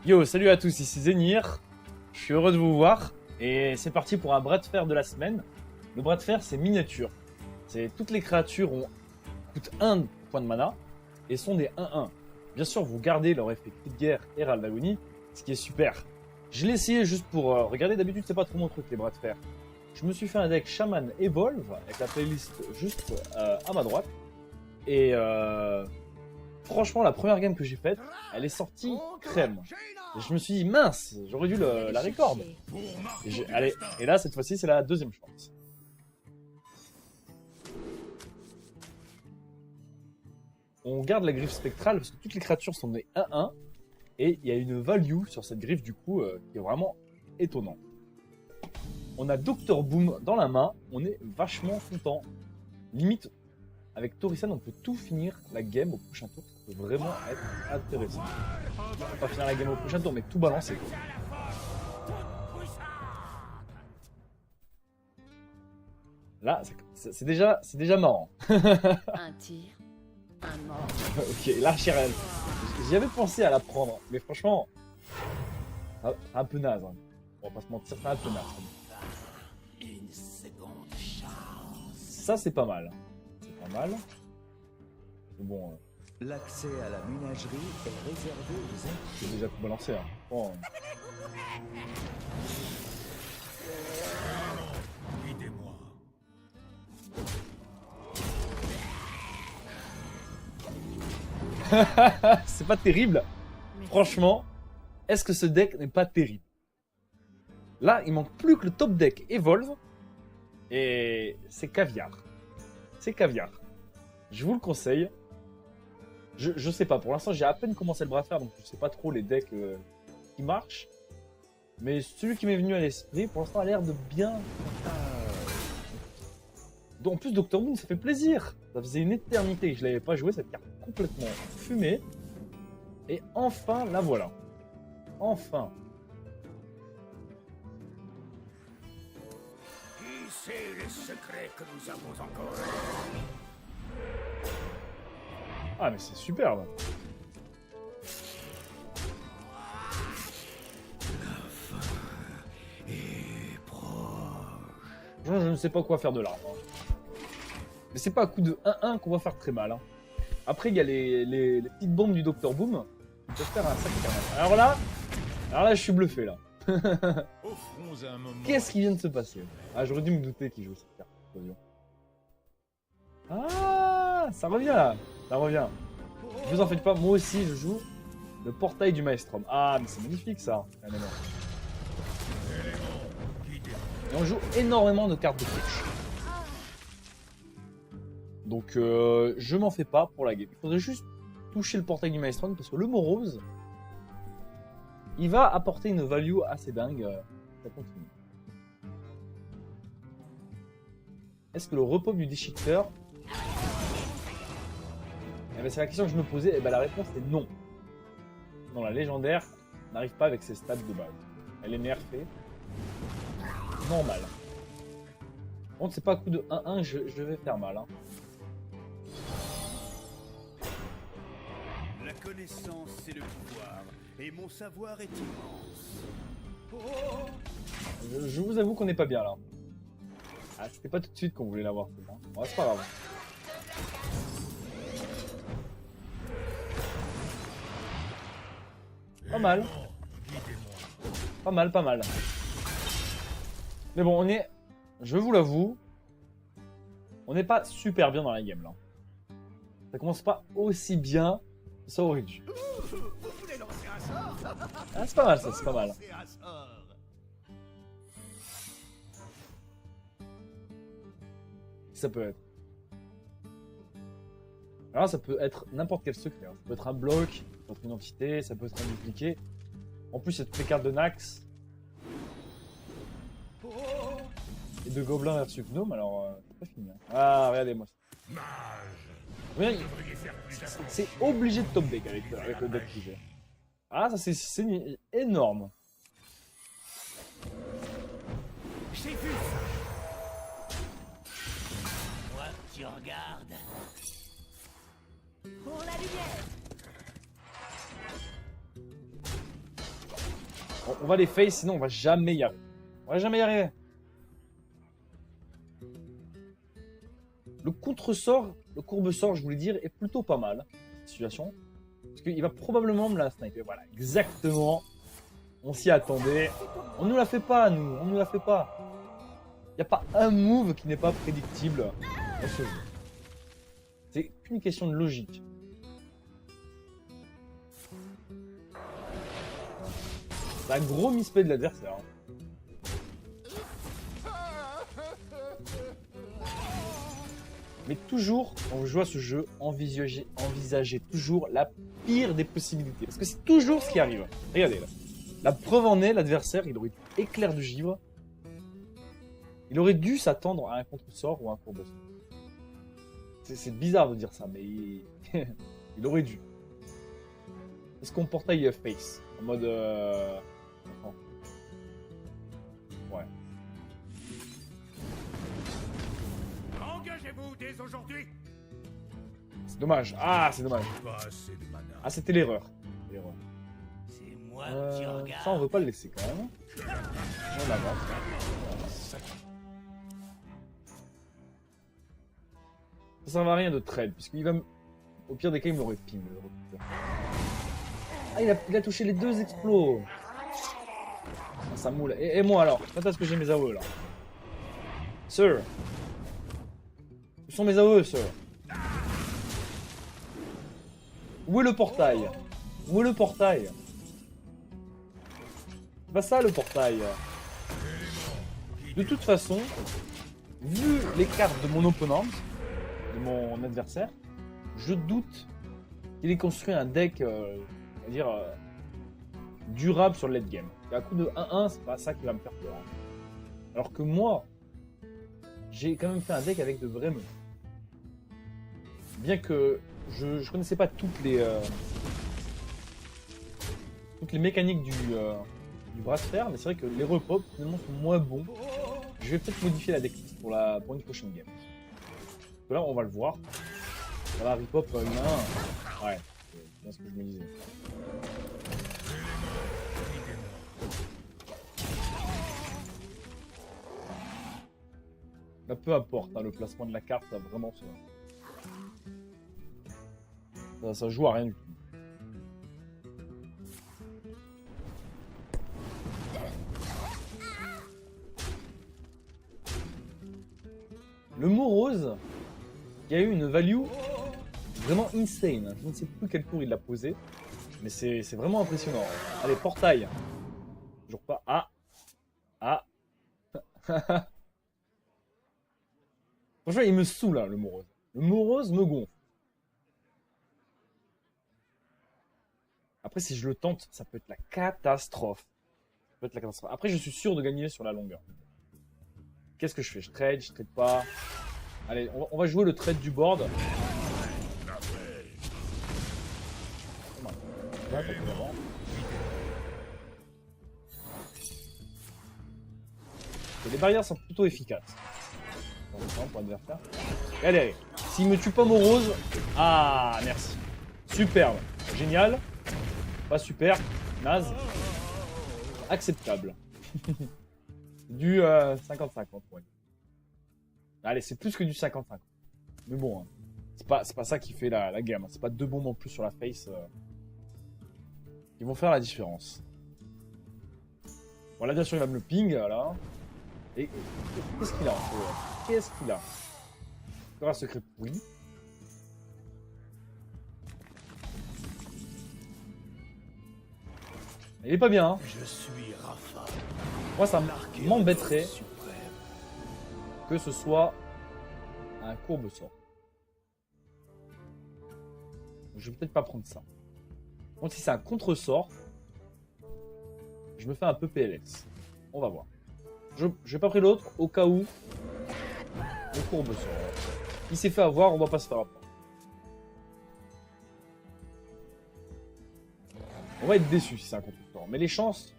Yo, salut à tous, ici Zénir. Je suis heureux de vous voir. Et c'est parti pour un bras de fer de la semaine. Le bras de fer, c'est miniature. Toutes les créatures coûtent 1 point de mana et sont des 1-1. Bien sûr, vous gardez leur effet cri de guerre et ras d'agonie, ce qui est super. Je l'ai essayé juste pour regarder. D'habitude, c'est pas trop mon truc, les bras de fer. Je me suis fait un deck Shaman Evolve avec la playlist juste à ma droite. Et franchement, la première game que j'ai faite, elle est sortie crème. Et je me suis dit, mince, j'aurais dû la record. Allez, et là, cette fois-ci, c'est la deuxième chance. On garde la griffe spectrale parce que toutes les créatures sont des 1-1. Et il y a une value sur cette griffe, du coup, qui est vraiment étonnant. On a Dr Boom dans la main. On est vachement content. Limite, avec Torisan, on peut tout finir la game au prochain tour. Ça peut vraiment être intéressant. On va pas finir la game au prochain tour, mais tout balancer. Là, c'est déjà marrant. Un tir, un mort. Ok, l'archirel. J'y avais pensé à la prendre, mais franchement, un peu naze. Hein. On va pas se mentir, c'est un peu naze. Une seconde chance. Ça, c'est pas mal. C'est pas mal. Mais bon, L'accès à la ménagerie est réservé aux j'ai déjà tout balancé. Hein. Bon, Aidez-moi. c'est pas terrible. Franchement, est-ce que ce deck n'est pas terrible? Là, il manque plus que le top deck Evolve. Et c'est caviar. C'est caviar. Je vous le conseille. Je sais pas, pour l'instant j'ai à peine commencé le bras de fer, donc je sais pas trop les decks qui marchent. Mais celui qui m'est venu à l'esprit, pour l'instant a l'air de bien. En plus, Dr Moon, ça fait plaisir. Ça faisait une éternité que je l'avais pas joué, cette carte complètement fumée. Et enfin, la voilà. Enfin. Qui sait les secrets que nous avons encore? Ah, mais c'est superbe. Je ne sais pas quoi faire de l'arbre. Hein. Mais c'est pas à coup de 1-1 qu'on va faire très mal. Hein. Après, il y a les petites bombes du Dr Boom qui peuvent faire un sacré mal. Alors là, je suis bluffé là. Offrons un moment. Qu'est-ce qui vient de se passer? Ah, j'aurais dû me douter qu'il joue cette carte. Ah, ça revient là. Ça revient. Ne vous en faites pas, moi aussi je joue le portail du Maelstrom. Ah, mais c'est magnifique ça. Et on joue énormément de cartes de pioche. Donc je m'en fais pas pour la game. Il faudrait juste toucher le portail du Maelstrom parce que le Morose, il va apporter une value assez dingue. Ça continue. Est-ce que le repos du déchiqueteur... Eh ben, c'est la question que je me posais, et ben, la réponse est non. Non, la légendaire n'arrive pas avec ses stats de base. Elle est nerfée. Normal. Par contre, c'est pas à coup de 1-1, je vais faire mal. Hein. La connaissance, c'est le pouvoir, et mon savoir est immense. Je vous avoue qu'on n'est pas bien là. Ah, c'était pas tout de suite qu'on voulait l'avoir. Bon, c'est pas grave. Pas mal. Pas mal, pas mal. Mais bon, je vous l'avoue, on n'est pas super bien dans la game là. Ça commence pas aussi bien que ça aurait dû. Vous voulez lancer un sort? Ah, c'est pas mal ça, c'est pas mal. Lancez un sort. Ça peut être. Alors ça peut être n'importe quel secret. Hein. Ça peut être un bloc, ça peut être une entité, ça peut être un dupliqué. En plus, il y a toutes les cartes de Nax. Et de Gobelin versus Gnome, alors c'est pas fini. Hein. Ah, regardez-moi ça. Regardez, c'est obligé de top deck avec le deck que j'ai. Ah, ça c'est énorme. J'ai vu ça. Toi, tu regardes. Pour la lumière. On va les face, sinon on va jamais y arriver. On va jamais y arriver. Le contre-sort, le courbe-sort, je voulais dire, est plutôt pas mal. Cette situation. Parce qu'il va probablement me la sniper. Voilà, exactement. On s'y attendait. On nous la fait pas, nous. On nous la fait pas. Il n'y a pas un move qui n'est pas prédictible dans ce jeu. C'est qu'une question de logique. C'est un gros misplay de l'adversaire. Mais toujours, quand vous jouez à ce jeu, envisagez toujours la pire des possibilités. Parce que c'est toujours ce qui arrive. Regardez là. La preuve en est, l'adversaire, il aurait dû éclair de givre. Il aurait dû s'attendre à un contre-sort ou à un courbe-sort. C'est bizarre de dire ça, mais il aurait dû. Est-ce qu'on portail face en mode... Ouais. Engagez-vous dès aujourd'hui. C'est dommage. Ah, c'est dommage. Pas assez de mana. Ah, c'était l'erreur. L'erreur. C'est moi qui regarde. Ça, on veut pas le laisser quand même. On avance. Ça sert à rien de trade, puisqu'il va... Au pire des cas, il m'aurait ping. Ah, il a touché les deux explos. Ah, ça moule. Et moi alors, quand est-ce que j'ai mes AOE là? Sir. Où sont mes AOE, sir? Où est le portail? Où est le portail? C'est pas ça le portail. De toute façon, vu les cartes de mon opponent, de mon adversaire, je doute qu'il ait construit un deck, on va dire, durable sur le late game. Et à coup de 1-1, c'est pas ça qui va me faire peur. Alors que moi, j'ai quand même fait un deck avec de vrais menus. Bien que je connaissais pas toutes les mécaniques du bras de fer, mais c'est vrai que les repop finalement sont moins bons. Je vais peut-être modifier la decklist pour une prochaine game. Parce que là, on va le voir. Voilà, repop une 1. Ouais, c'est bien ce que je me disais. Là, peu importe, hein, le placement de la carte, ça vraiment ça joue à rien du tout. Le mot rose, qui a eu une value vraiment insane. Je ne sais plus quel tour il l'a posé, mais c'est vraiment impressionnant. Allez, portail. Toujours pas. Ah. Ah. Franchement, il me saoule, là, le mot rose. Le mot rose me gonfle. Après, si je le tente, ça peut être la catastrophe. Ça peut être la catastrophe. Après, je suis sûr de gagner sur la longueur. Qu'est-ce que je fais? Je trade pas. Allez, on va jouer le trade du board. Et les barrières sont plutôt efficaces. Pour adversaire. Et allez, s'il me tue pas mon rose. Ah, merci. Superbe. Génial. Pas super. Naze. Acceptable. Du 50-50. Ouais. Allez, c'est plus que du 50-50. Mais bon, hein. C'est pas ça qui fait la gamme. C'est pas deux bombes en plus sur la face qui vont faire la différence. Bon, là, bien sûr, il va me le ping, là. Et qu'est-ce qu'il a en fait? Qu'est-ce qu'il a? Encore un secret pourri. Il est pas bien, hein. Je suis Rafa. Moi, ça m'embêterait que ce soit un courbe-sort. Je vais peut-être pas prendre ça. Bon, si c'est un contre-sort, je me fais un peu PLS. On va voir. Je vais pas pris l'autre au cas où le courbe-sort. Il s'est fait avoir, on va pas se faire avoir. On va être déçu si c'est un contre-sort. Mais les chances,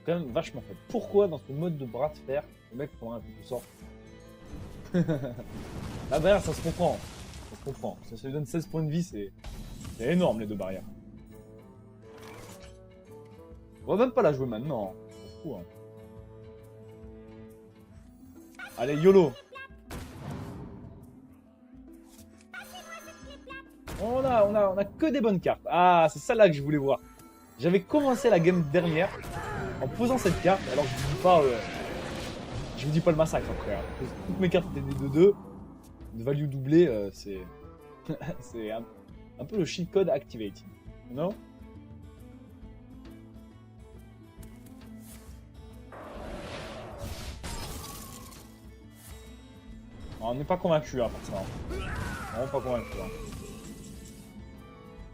quand même vachement faibles. Pourquoi dans ce mode de bras de fer, le mec prend un contre-sort? La barrière, ça se comprend. Ça se comprend. Ça lui donne 16 points de vie, c'est énorme les deux barrières. On va même pas la jouer maintenant. C'est fou, hein. Allez, YOLO. On a que des bonnes cartes. Ah, c'est ça là que je voulais voir. J'avais commencé la game dernière en posant cette carte. Alors je vous dis pas le massacre après. Hein. Toutes mes cartes étaient des 2-2. De value doublée, c'est c'est un peu le cheat code activating. Non? On n'est pas convaincu hein, par ça. Hein. Vraiment pas convaincu. Hein.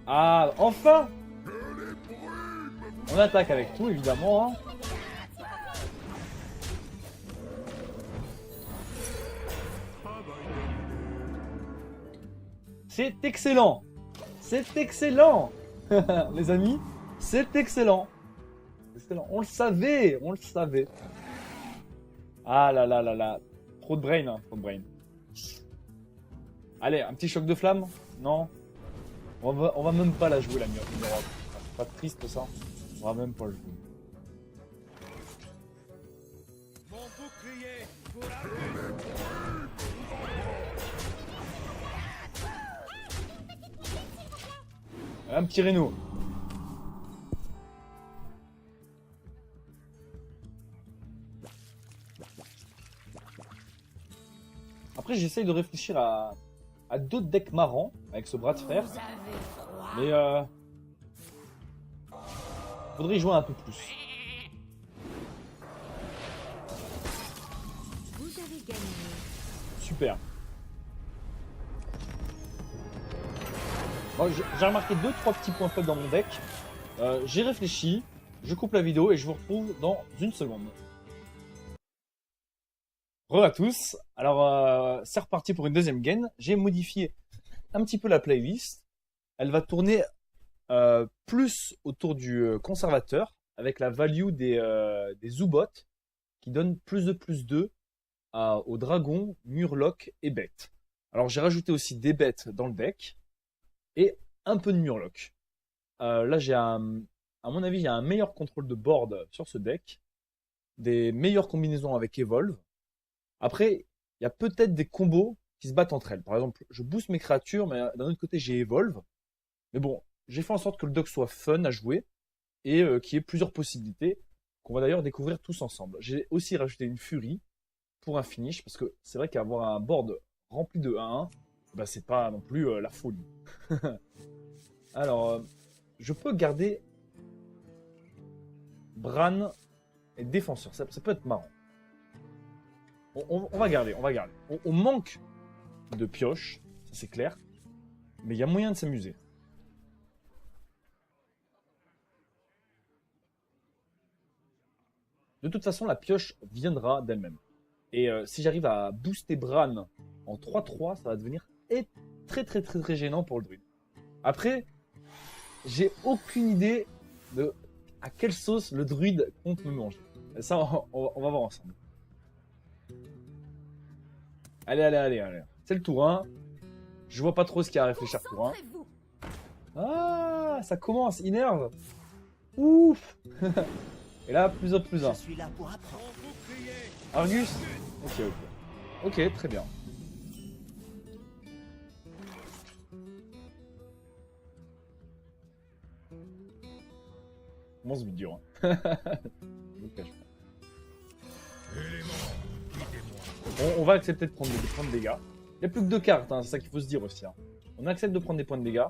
Ah, enfin! On attaque avec tout, évidemment. Hein. C'est excellent! C'est excellent! Les amis, c'est excellent! Excellent. On le savait! On le savait. Ah là là là là. Trop de brain, hein, trop de brain. Allez, un petit choc de flamme? Non? On va même pas la jouer la mire d'Europe. C'est pas triste ça? On va même pas le jouer. Mon bouclier pour Un petit Rhino. Après, j'essaye de réfléchir à d'autres decks marrants avec ce bras de fer. Mais faudrait y jouer un peu plus. Vous avez gagné. Super. Bon, j'ai remarqué 2-3 petits points faibles dans mon deck. J'ai réfléchi, je coupe la vidéo et je vous retrouve dans une seconde. Re à tous. Alors, c'est reparti pour une deuxième game. J'ai modifié un petit peu la playlist. Elle va tourner plus autour du conservateur avec la value des Zubot qui donne plus de +2 aux dragons, murlocs et bêtes. Alors, j'ai rajouté aussi des bêtes dans le deck et un peu de murloc. Là, à mon avis, il y a un meilleur contrôle de board sur ce deck, des meilleures combinaisons avec Evolve. Après, il y a peut-être des combos qui se battent entre elles. Par exemple, je booste mes créatures, mais d'un autre côté, j'ai Evolve. Mais bon, j'ai fait en sorte que le deck soit fun à jouer et qu'il y ait plusieurs possibilités qu'on va d'ailleurs découvrir tous ensemble. J'ai aussi rajouté une Fury pour un finish parce que c'est vrai qu'avoir un board rempli de 1-1, bah, c'est pas non plus la folie. Alors, je peux garder Bran et défenseur. Ça peut être marrant. On va garder, on va garder. On manque de pioche, ça c'est clair. Mais il y a moyen de s'amuser. De toute façon, la pioche viendra d'elle-même. Et si j'arrive à booster Bran en 3-3, ça va devenir très gênant pour le druide. Après, j'ai aucune idée de à quelle sauce le druide compte me manger. Ça, on va voir ensemble. Allez. C'est le tour 1. Je vois pas trop ce qu'il y a à réfléchir pour 1. Ah, ça commence, Innerve. Ouf. Et là, +1, +1. Je suis là pour apprendre. Argus. Ok, très bien. Comment se dur. Hein. Je le cache pas. On va accepter de prendre des points de dégâts. Il n'y a plus que 2 cartes, hein, c'est ça qu'il faut se dire aussi. Hein. On accepte de prendre des points de dégâts.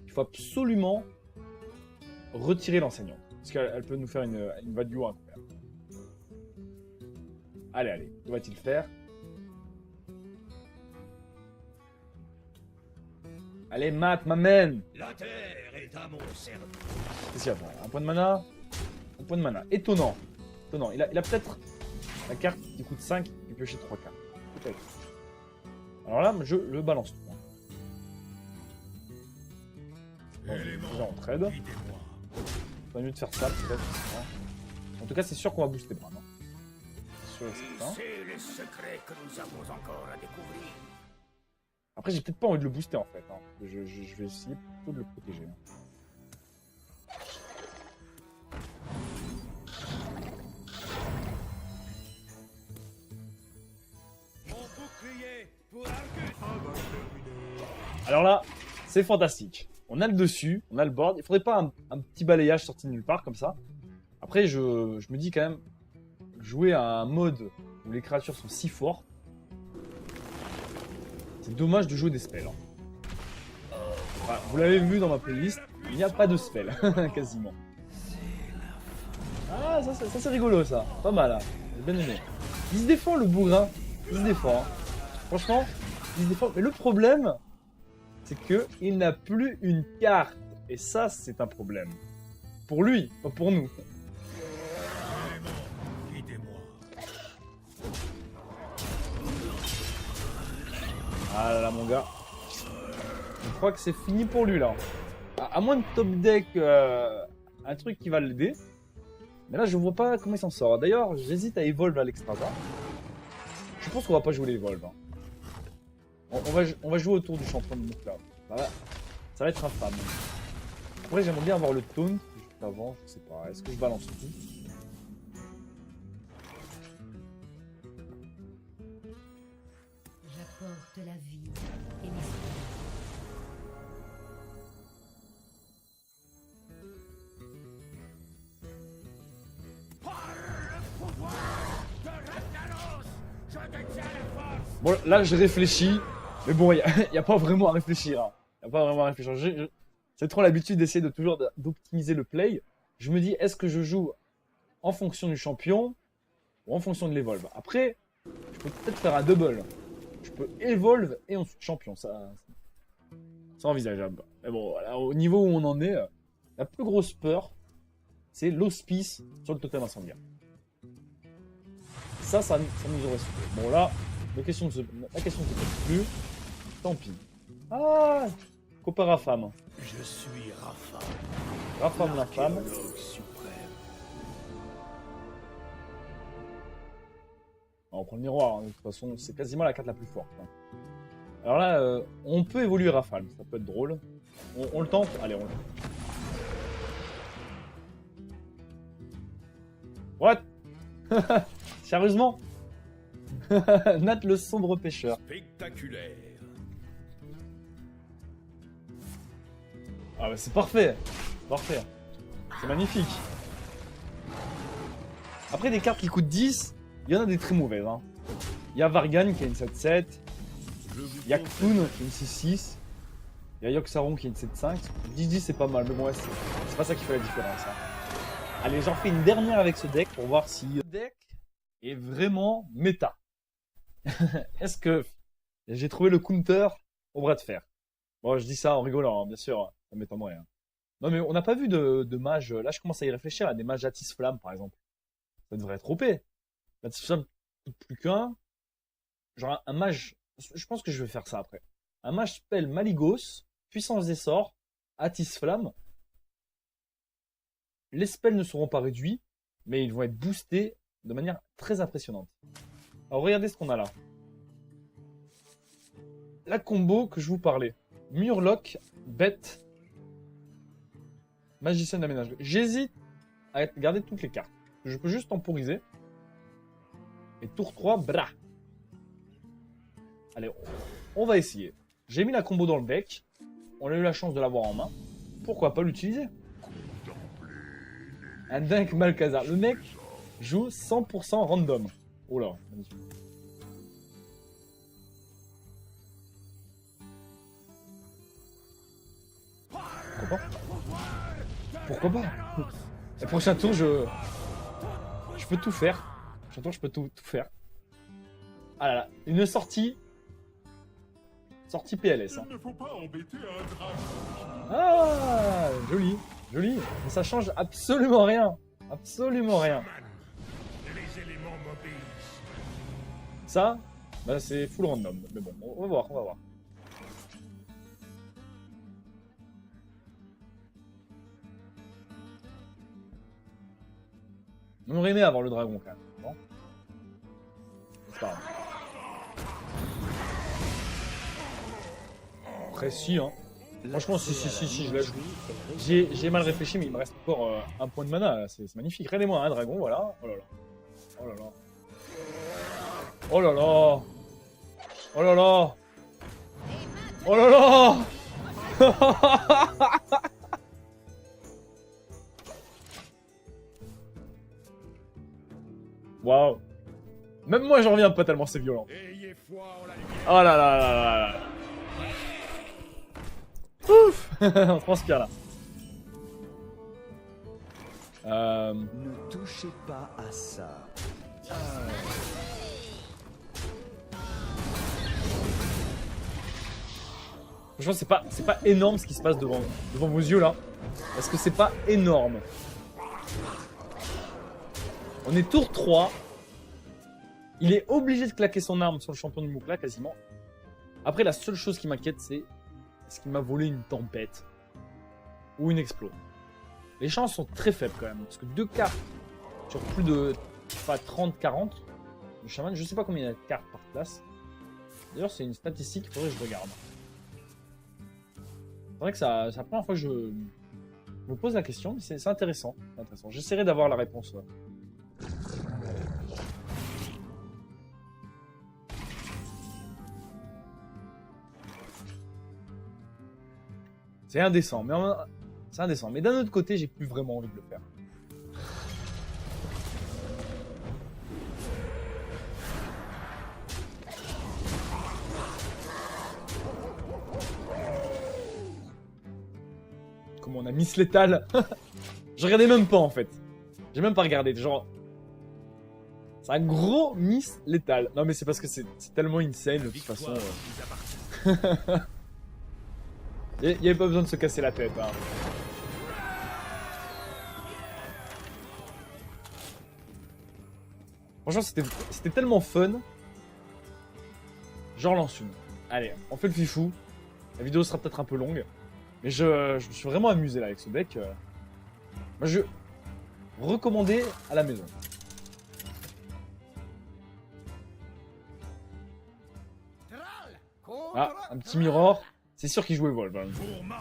Il faut absolument retirer l'enseignante. Parce qu'elle peut nous faire une value incroyable. Allez, que va-t-il faire? Allez, Matt, m'amène! La terre est à mon service. Qu'est-ce qu'il y a? Un point de mana? Un point de mana. Étonnant. Il a peut-être la carte qui coûte 5 et piocher 3 cartes. Peut-être. Alors là, je le balance tout. Bon, déjà on trade. C'est pas mieux de faire ça peut-être. En tout cas, c'est sûr qu'on va booster Bran. Hein. C'est sûr et certain. C'est les secrets que nous avons encore à découvrir. Après, j'ai peut-être pas envie de le booster en fait. Hein. Je vais essayer plutôt de le protéger. Alors là, c'est fantastique. On a le dessus, on a le board. Il faudrait pas un petit balayage sorti de nulle part comme ça. Après, je me dis quand même, jouer à un mode où les créatures sont si fortes, c'est dommage de jouer des spells. Hein. Voilà, vous l'avez vu dans ma playlist, il n'y a pas de spells, quasiment. Ah, ça c'est rigolo ça. Pas mal, hein. J'ai bien aimé. Il se défend le bourrin. Il se défend. Hein. Franchement, il se défend. Mais le problème, c'est qu'il n'a plus une carte. Et ça, c'est un problème. Pour lui, pas pour nous. Ah là là, mon gars. Je crois que c'est fini pour lui là. À moins de top deck un truc qui va l'aider. Mais là, je vois pas comment il s'en sort. D'ailleurs, j'hésite à Evolve à l'Extrava. Je pense qu'on va pas jouer l'Evolve. Hein. On va jouer autour du champion de Moukla. Ça va être infâme. Après, j'aimerais bien avoir le taunt juste avant. Je sais pas. Est-ce que je balance tout? J'apporte la vie et l'esprit. Bon, là, je réfléchis. Mais bon, il n'y a pas vraiment à réfléchir. Hein. Y a pas vraiment à réfléchir. C'est trop l'habitude d'essayer de toujours d'optimiser le play. Je me dis, est-ce que je joue en fonction du champion ou en fonction de l'Evolve? Après, je peux peut-être faire un double. Je peux Evolve et ensuite champion. Ça c'est envisageable. Mais bon, voilà, au niveau où on en est, la plus grosse peur, c'est l'hospice sur le totem incendiaire. Ça nous aurait sauvé. Bon là, la question ne se pose plus. Tant pis. Ah, copain Rafam. Je suis Rafam. Rafam la femme. Archéologue suprême. On prend le miroir, hein. De toute façon, c'est quasiment la carte la plus forte. Hein. Alors là, on peut évoluer Rafale, ça peut être drôle. On le tente? Allez, on le tente. What? Sérieusement? Nat le sombre pêcheur. Spectaculaire. Ah bah c'est parfait. Parfait. C'est magnifique. Après des cartes qui coûtent 10, il y en a des très mauvaises. Hein. Il y a Vargan qui a une 7-7. Il y a Ktoon qui a une 6-6. Il y a Yogg-Saron qui a une 7-5. 10-10 c'est pas mal, mais bon ouais, c'est pas ça qui fait la différence. Hein. Allez, j'en fais une dernière avec ce deck pour voir si le deck est vraiment méta. Est-ce que j'ai trouvé le counter au bras de fer? Bon, je dis ça en rigolant, hein, bien sûr, ça m'étonnerait. Hein. Non, mais on n'a pas vu de mage. Là, je commence à y réfléchir à des mages Atis Flamme, par exemple. Ça devrait être OP. Atis Flamme coûte plus qu'un. Genre un mage. Je pense que je vais faire ça après. Un mage spell Maligos, puissance des sorts, Atis Flamme. Les spells ne seront pas réduits, mais ils vont être boostés de manière très impressionnante. Alors regardez ce qu'on a là. La combo que je vous parlais. Murloc, Bête, Magicien de la ménagerie. J'hésite à garder toutes les cartes. Je peux juste temporiser. Et tour 3, bra. Allez, on va essayer. J'ai mis la combo dans le deck. On a eu la chance de l'avoir en main. Pourquoi pas l'utiliser? Un Dink Malcazar. Le mec joue 100% random. Oh là, magnifique. Pourquoi pas? Pourquoi pas? Le prochain tour, je peux tout faire. Le prochain tour, je peux tout faire. Ah là là, une sortie. Sortie PLS. Hein. Il ne faut pas embêter un dragon. Ah, joli, joli. Mais ça change absolument rien. Absolument rien. Les éléments m'obéissent. Ça, bah c'est full random. Mais bon, on va voir, on va voir. On aurait aimé avoir le dragon quand même, non? C'est pas grave. Après, si, hein. Franchement, si, je la joue. J'ai mal réfléchi, mais il me reste encore un point de mana, c'est magnifique. Regardez-moi, un dragon, voilà. Oh là là. Oh là là. Oh là là. Oh là là. Oh là là. Waouh. Même moi j'en reviens pas tellement c'est violent. Ayez foi en la lumière. Oh là là là là là. Ouf. On transpire là. Ne touchez pas à ça. Franchement c'est pas énorme ce qui se passe devant vos yeux là. Parce que c'est pas énorme. On est tour 3. Il est obligé de claquer son arme sur le champion du Moukla quasiment. Après la seule chose qui m'inquiète c'est est-ce qu'il m'a volé une tempête ou une explo. Les chances sont très faibles quand même. Parce que 2 cartes sur plus de 30-40. Le chaman, je sais pas combien il y a de cartes par classe. D'ailleurs c'est une statistique qu'il faudrait que je regarde. C'est vrai que c'est la première fois que je me pose la question, mais c'est intéressant. J'essaierai d'avoir la réponse. Ouais. C'est indécent, mais d'un autre côté, j'ai plus vraiment envie de le faire. Comment on a Miss Létale. Je regardais même pas en fait. J'ai même pas regardé, genre... C'est un gros Miss Létale. Non mais c'est parce que c'est tellement insane de toute façon. Il n'y avait pas besoin de se casser la tête. Hein. Franchement, c'était tellement fun. J'en lance une. Allez, on fait le fifou. La vidéo sera peut-être un peu longue. Mais je me suis vraiment amusé là avec ce deck. Moi, je recommandais à la maison. Ah, un petit mirror. C'est sûr qu'il jouait Volve. Hein.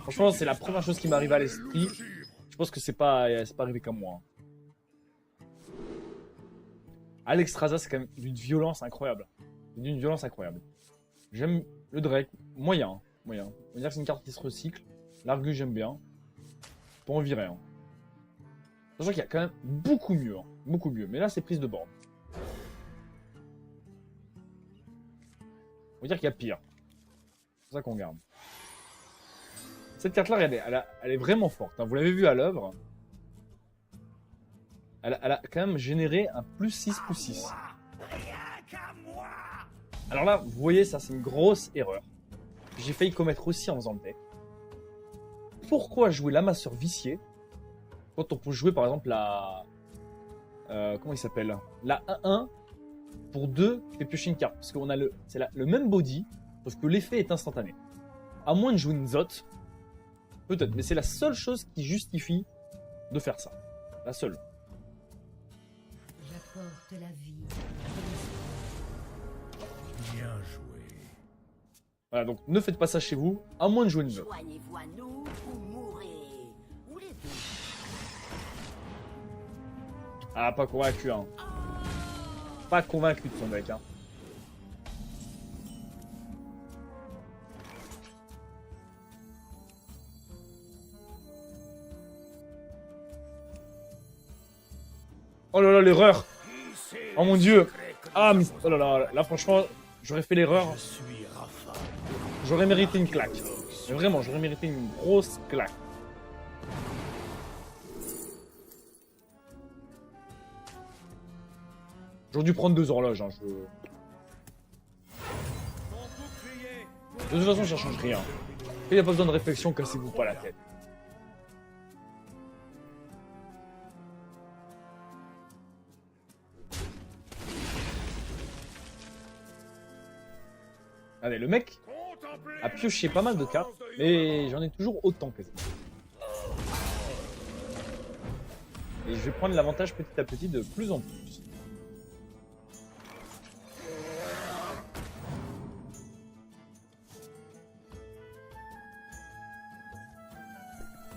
Franchement, c'est la première chose qui m'arrive à l'esprit. Je pense que c'est pas arrivé comme moi. Alexstrasza, c'est quand même d'une violence incroyable. J'aime le Drake. Moyen. On va dire que c'est une carte qui se recycle. L'Argus, j'aime bien. Pas en virer. Hein. Sachant qu'il y a quand même beaucoup mieux. Hein. Beaucoup mieux. Mais là, c'est prise de board. On va dire qu'il y a pire. C'est ça qu'on garde. Cette carte-là, elle est vraiment forte. Hein. Vous l'avez vu à l'œuvre. Elle a quand même généré un +6/+6. Alors là, vous voyez, ça c'est une grosse erreur. J'ai failli commettre aussi en faisant le deck. Pourquoi jouer l'amasseur vicié quand on peut jouer par exemple la... comment il s'appelle? La 1-1 pour 2 qui fait piocher une carte. Parce qu'on a le même body, sauf que l'effet est instantané. À moins de jouer une Zot, peut-être, mais c'est la seule chose qui justifie de faire ça. La seule. J'apporte la vie. Bien joué. Voilà, donc ne faites pas ça chez vous, à moins de jouer une Zot. Joignez-vous à nous ou mourrez. Ou les deux. Ah, pas convaincu, hein. Pas convaincu de son deck, hein. Oh là là, l'erreur! Oh mon dieu! Ah, mais... Oh là là, là franchement, j'aurais fait l'erreur. J'aurais mérité une claque. Mais vraiment, j'aurais mérité une grosse claque. J'aurais dû prendre 2 horloges, hein, De toute façon, ça change rien. Il n'y a pas besoin de réflexion, cassez-vous pas la tête. Allez, le mec a pioché pas mal de cartes, mais j'en ai toujours autant quasiment. Et je vais prendre l'avantage petit à petit de plus en plus.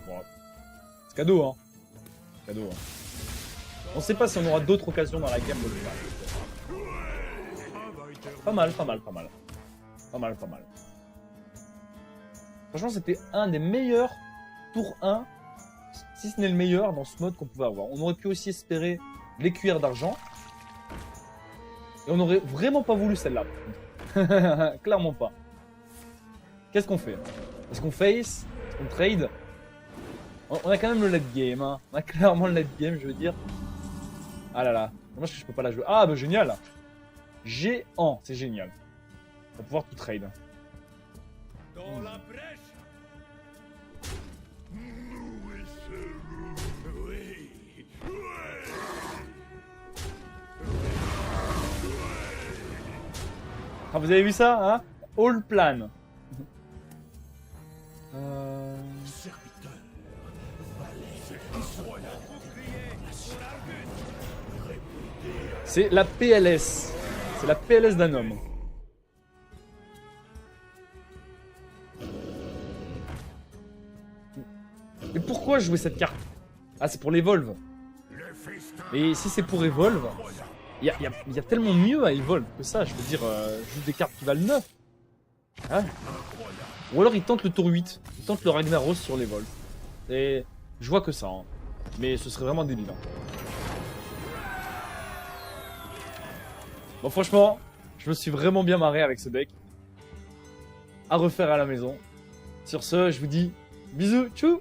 Bon, c'est cadeau, hein. Cadeau, hein. On sait pas si on aura d'autres occasions dans la game de le faire. Pas mal, pas mal, pas mal. Pas mal, pas mal. Franchement, c'était un des meilleurs tour 1, si ce n'est le meilleur dans ce mode qu'on pouvait avoir. On aurait pu aussi espérer les cuillères d'argent. Et on n'aurait vraiment pas voulu celle-là. Clairement pas. Qu'est-ce qu'on fait? Est-ce qu'on face? Est-ce qu'on trade? On a quand même le late game. Hein. On a clairement le late game, je veux dire. Ah là là. Dommage que je peux pas la jouer. Ah bah génial. Géant, c'est génial. On va pouvoir tout trade. Dans la brèche. Oui. Ah, vous avez vu ça, hein? All plan. Serviteur. C'est la PLS. C'est la PLS d'un homme. Mais pourquoi jouer cette carte? Ah, c'est pour l'Evolve. Et si c'est pour Evolve, il y a tellement mieux à Evolve que ça. Je veux dire, juste des cartes qui valent 9. Hein? Ou alors il tente le tour 8. Il tente le Ragnaros sur l'Evolve. Et je vois que ça. Hein. Mais ce serait vraiment débile. Hein. Bon, franchement, je me suis vraiment bien marré avec ce deck. À refaire à la maison. Sur ce, je vous dis bisous, tchou!